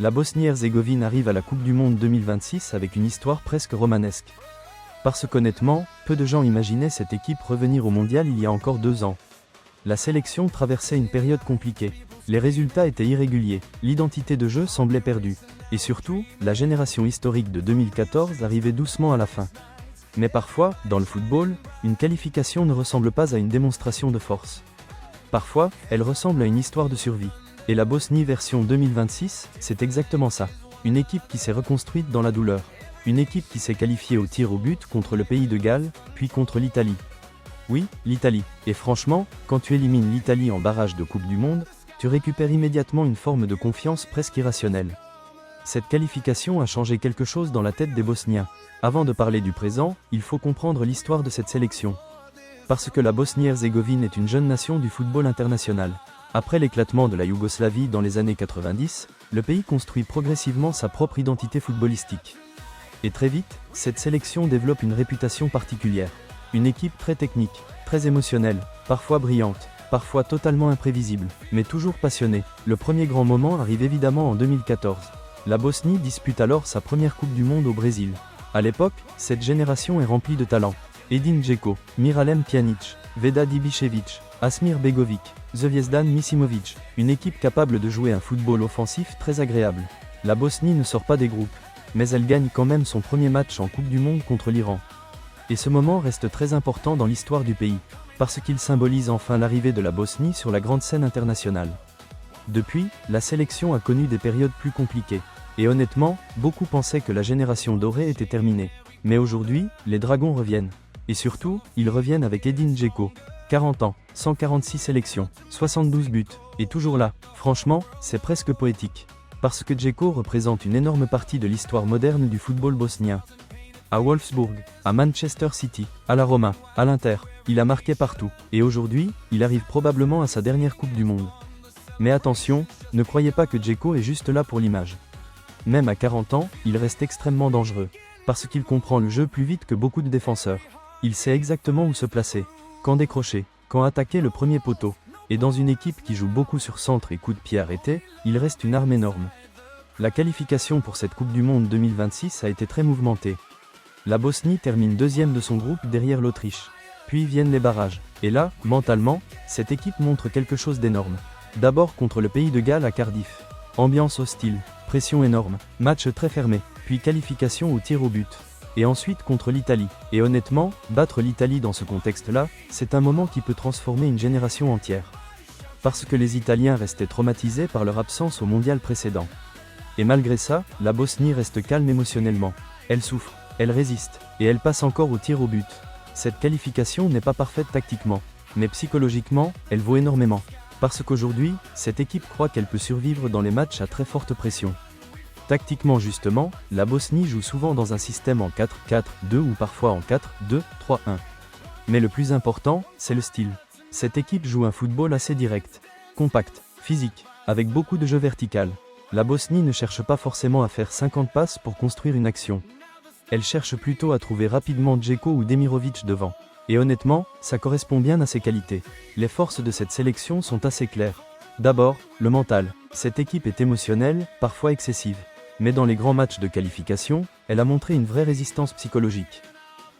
La Bosnie-Herzégovine arrive à la Coupe du Monde 2026 avec une histoire presque romanesque. Parce qu'honnêtement, peu de gens imaginaient cette équipe revenir au mondial il y a encore 2 ans. La sélection traversait une période compliquée. Les résultats étaient irréguliers, l'identité de jeu semblait perdue. Et surtout, la génération historique de 2014 arrivait doucement à la fin. Mais parfois, dans le football, une qualification ne ressemble pas à une démonstration de force. Parfois, elle ressemble à une histoire de survie. Et la Bosnie version 2026, c'est exactement ça. Une équipe qui s'est reconstruite dans la douleur. Une équipe qui s'est qualifiée au tir au but contre le pays de Galles, puis contre l'Italie. Oui, l'Italie. Et franchement, quand tu élimines l'Italie en barrage de Coupe du Monde, tu récupères immédiatement une forme de confiance presque irrationnelle. Cette qualification a changé quelque chose dans la tête des Bosniens. Avant de parler du présent, il faut comprendre l'histoire de cette sélection. Parce que la Bosnie-Herzégovine est une jeune nation du football international. Après l'éclatement de la Yougoslavie dans les années 90, le pays construit progressivement sa propre identité footballistique. Et très vite, cette sélection développe une réputation particulière. Une équipe très technique, très émotionnelle, parfois brillante, parfois totalement imprévisible, mais toujours passionnée. Le premier grand moment arrive évidemment en 2014. La Bosnie dispute alors sa première Coupe du Monde au Brésil. À l'époque, cette génération est remplie de talents. Edin Džeko, Miralem Pjanić, Vedad Ibišević, Asmir Begović, Zvezdan Misimović, une équipe capable de jouer un football offensif très agréable. La Bosnie ne sort pas des groupes, mais elle gagne quand même son premier match en Coupe du Monde contre l'Iran. Et ce moment reste très important dans l'histoire du pays, parce qu'il symbolise enfin l'arrivée de la Bosnie sur la grande scène internationale. Depuis, la sélection a connu des périodes plus compliquées, et honnêtement, beaucoup pensaient que la génération dorée était terminée. Mais aujourd'hui, les Dragons reviennent. Et surtout, ils reviennent avec Edin Džeko. 40 ans, 146 sélections, 72 buts, et toujours là. Franchement, c'est presque poétique. Parce que Džeko représente une énorme partie de l'histoire moderne du football bosnien. À Wolfsburg, à Manchester City, à la Roma, à l'Inter, il a marqué partout. Et aujourd'hui, il arrive probablement à sa dernière Coupe du Monde. Mais attention, ne croyez pas que Džeko est juste là pour l'image. Même à 40 ans, il reste extrêmement dangereux. Parce qu'il comprend le jeu plus vite que beaucoup de défenseurs. Il sait exactement où se placer, quand décrocher, quand attaquer le premier poteau. Et dans une équipe qui joue beaucoup sur centre et coup de pied arrêté, il reste une arme énorme. La qualification pour cette Coupe du Monde 2026 a été très mouvementée. La Bosnie termine deuxième de son groupe derrière l'Autriche. Puis viennent les barrages. Et là, mentalement, cette équipe montre quelque chose d'énorme. D'abord contre le pays de Galles à Cardiff. Ambiance hostile, pression énorme, match très fermé, puis qualification au tir au but. Et ensuite contre l'Italie. Et honnêtement, battre l'Italie dans ce contexte-là, c'est un moment qui peut transformer une génération entière. Parce que les Italiens restaient traumatisés par leur absence au mondial précédent. Et malgré ça, la Bosnie reste calme émotionnellement. Elle souffre, elle résiste, et elle passe encore au tir au but. Cette qualification n'est pas parfaite tactiquement, mais psychologiquement, elle vaut énormément. Parce qu'aujourd'hui, cette équipe croit qu'elle peut survivre dans les matchs à très forte pression. Tactiquement justement, la Bosnie joue souvent dans un système en 4-4-2 ou parfois en 4-2-3-1. Mais le plus important, c'est le style. Cette équipe joue un football assez direct, compact, physique, avec beaucoup de jeu vertical. La Bosnie ne cherche pas forcément à faire 50 passes pour construire une action. Elle cherche plutôt à trouver rapidement Džeko ou Demirović devant. Et honnêtement, ça correspond bien à ses qualités. Les forces de cette sélection sont assez claires. D'abord, le mental. Cette équipe est émotionnelle, parfois excessive. Mais dans les grands matchs de qualification, elle a montré une vraie résistance psychologique.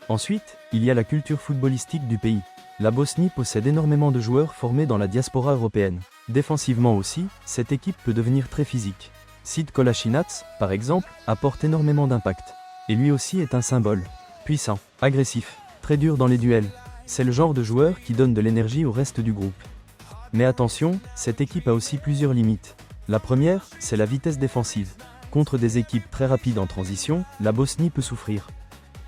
Ensuite, il y a la culture footballistique du pays. La Bosnie possède énormément de joueurs formés dans la diaspora européenne. Défensivement aussi, cette équipe peut devenir très physique. Sid Kolasinac, par exemple, apporte énormément d'impact. Et lui aussi est un symbole. Puissant, agressif, très dur dans les duels. C'est le genre de joueur qui donne de l'énergie au reste du groupe. Mais attention, cette équipe a aussi plusieurs limites. La première, c'est la vitesse défensive. Contre des équipes très rapides en transition, la Bosnie peut souffrir.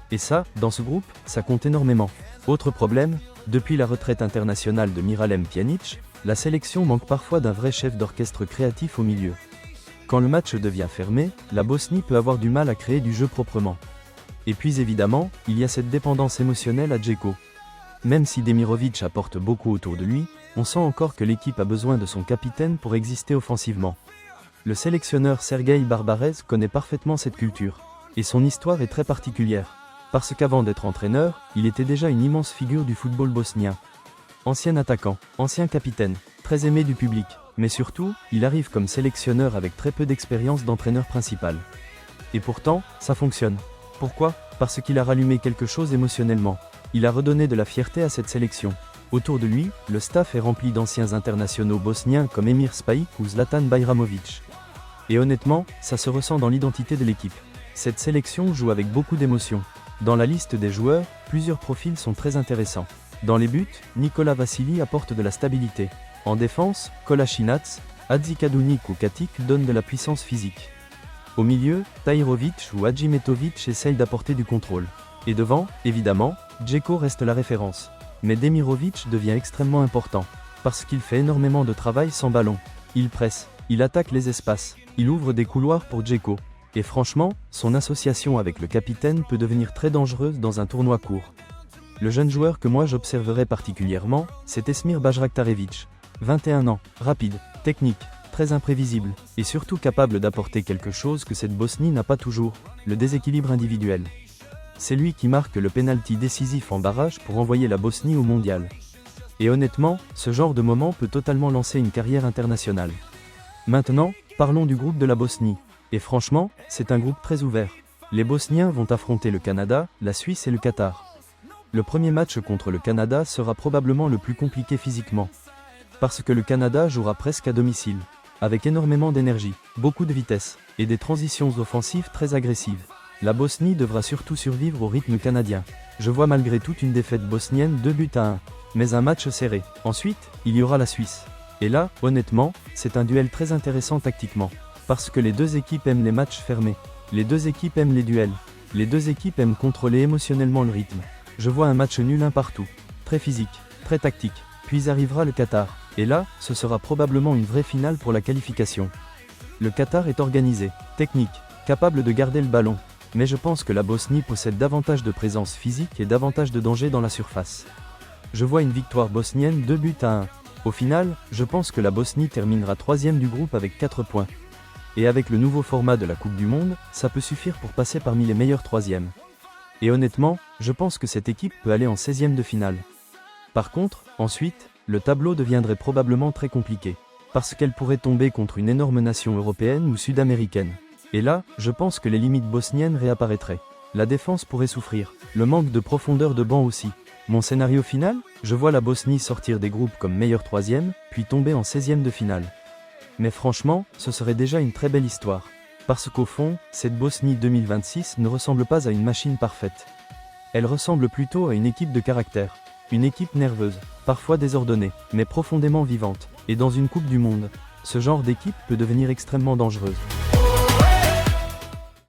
Et ça, dans ce groupe, ça compte énormément. Autre problème, depuis la retraite internationale de Miralem Pjanić, la sélection manque parfois d'un vrai chef d'orchestre créatif au milieu. Quand le match devient fermé, la Bosnie peut avoir du mal à créer du jeu proprement. Et puis évidemment, il y a cette dépendance émotionnelle à Džeko. Même si Demirović apporte beaucoup autour de lui, on sent encore que l'équipe a besoin de son capitaine pour exister offensivement. Le sélectionneur Sergueï Barbarez connaît parfaitement cette culture. Et son histoire est très particulière. Parce qu'avant d'être entraîneur, il était déjà une immense figure du football bosnien. Ancien attaquant, ancien capitaine. très aimé du public, mais surtout, il arrive comme sélectionneur avec très peu d'expérience d'entraîneur principal. Et pourtant, ça fonctionne. Pourquoi? Parce qu'il a rallumé quelque chose émotionnellement. Il a redonné de la fierté à cette sélection. Autour de lui, le staff est rempli d'anciens internationaux bosniens comme Emir Spajić ou Zlatan Bajramović. Et honnêtement, ça se ressent dans l'identité de l'équipe. Cette sélection joue avec beaucoup d'émotion. Dans la liste des joueurs, plusieurs profils sont très intéressants. Dans les buts, Nikola Vassili apporte de la stabilité. En défense, Kolasinac, Hadzikadunic ou Katic donnent de la puissance physique. Au milieu, Tahirović ou Hadjimetović essayent d'apporter du contrôle. Et devant, évidemment, Džeko reste la référence. Mais Demirović devient extrêmement important, parce qu'il fait énormément de travail sans ballon. Il presse, il attaque les espaces, il ouvre des couloirs pour Džeko. Et franchement, son association avec le capitaine peut devenir très dangereuse dans un tournoi court. Le jeune joueur que moi j'observerai particulièrement, c'est Esmir Bajraktarević. 21 ans, rapide, technique, très imprévisible, et surtout capable d'apporter quelque chose que cette Bosnie n'a pas toujours, le déséquilibre individuel. C'est lui qui marque le pénalty décisif en barrage pour envoyer la Bosnie au mondial. Et honnêtement, ce genre de moment peut totalement lancer une carrière internationale. Maintenant, parlons du groupe de la Bosnie. Et franchement, c'est un groupe très ouvert. Les Bosniens vont affronter le Canada, la Suisse et le Qatar. Le premier match contre le Canada sera probablement le plus compliqué physiquement. Parce que le Canada jouera presque à domicile. Avec énormément d'énergie, beaucoup de vitesse, et des transitions offensives très agressives. La Bosnie devra surtout survivre au rythme canadien. Je vois malgré tout une défaite bosnienne 2-1, mais un match serré. Ensuite, il y aura la Suisse. Et là, honnêtement, c'est un duel très intéressant tactiquement. Parce que les deux équipes aiment les matchs fermés. Les deux équipes aiment les duels. Les deux équipes aiment contrôler émotionnellement le rythme. Je vois un match nul un partout. Très physique, très tactique. Puis arrivera le Qatar. Et là, ce sera probablement une vraie finale pour la qualification. Le Qatar est organisé, technique, capable de garder le ballon. Mais je pense que la Bosnie possède davantage de présence physique et davantage de danger dans la surface. Je vois une victoire bosnienne 2-1. Au final, je pense que la Bosnie terminera 3e du groupe avec 4 points. Et avec le nouveau format de la Coupe du Monde, ça peut suffire pour passer parmi les meilleurs 3e. Et honnêtement, je pense que cette équipe peut aller en 16e de finale. Par contre, ensuite, le tableau deviendrait probablement très compliqué. Parce qu'elle pourrait tomber contre une énorme nation européenne ou sud-américaine. Et là, je pense que les limites bosniennes réapparaîtraient. La défense pourrait souffrir, le manque de profondeur de banc aussi. Mon scénario final, je vois la Bosnie sortir des groupes comme meilleur 3e, puis tomber en 16e de finale. Mais franchement, ce serait déjà une très belle histoire. Parce qu'au fond, cette Bosnie 2026 ne ressemble pas à une machine parfaite. Elle ressemble plutôt à une équipe de caractère. Une équipe nerveuse, parfois désordonnée, mais profondément vivante. Et dans une Coupe du Monde, ce genre d'équipe peut devenir extrêmement dangereuse.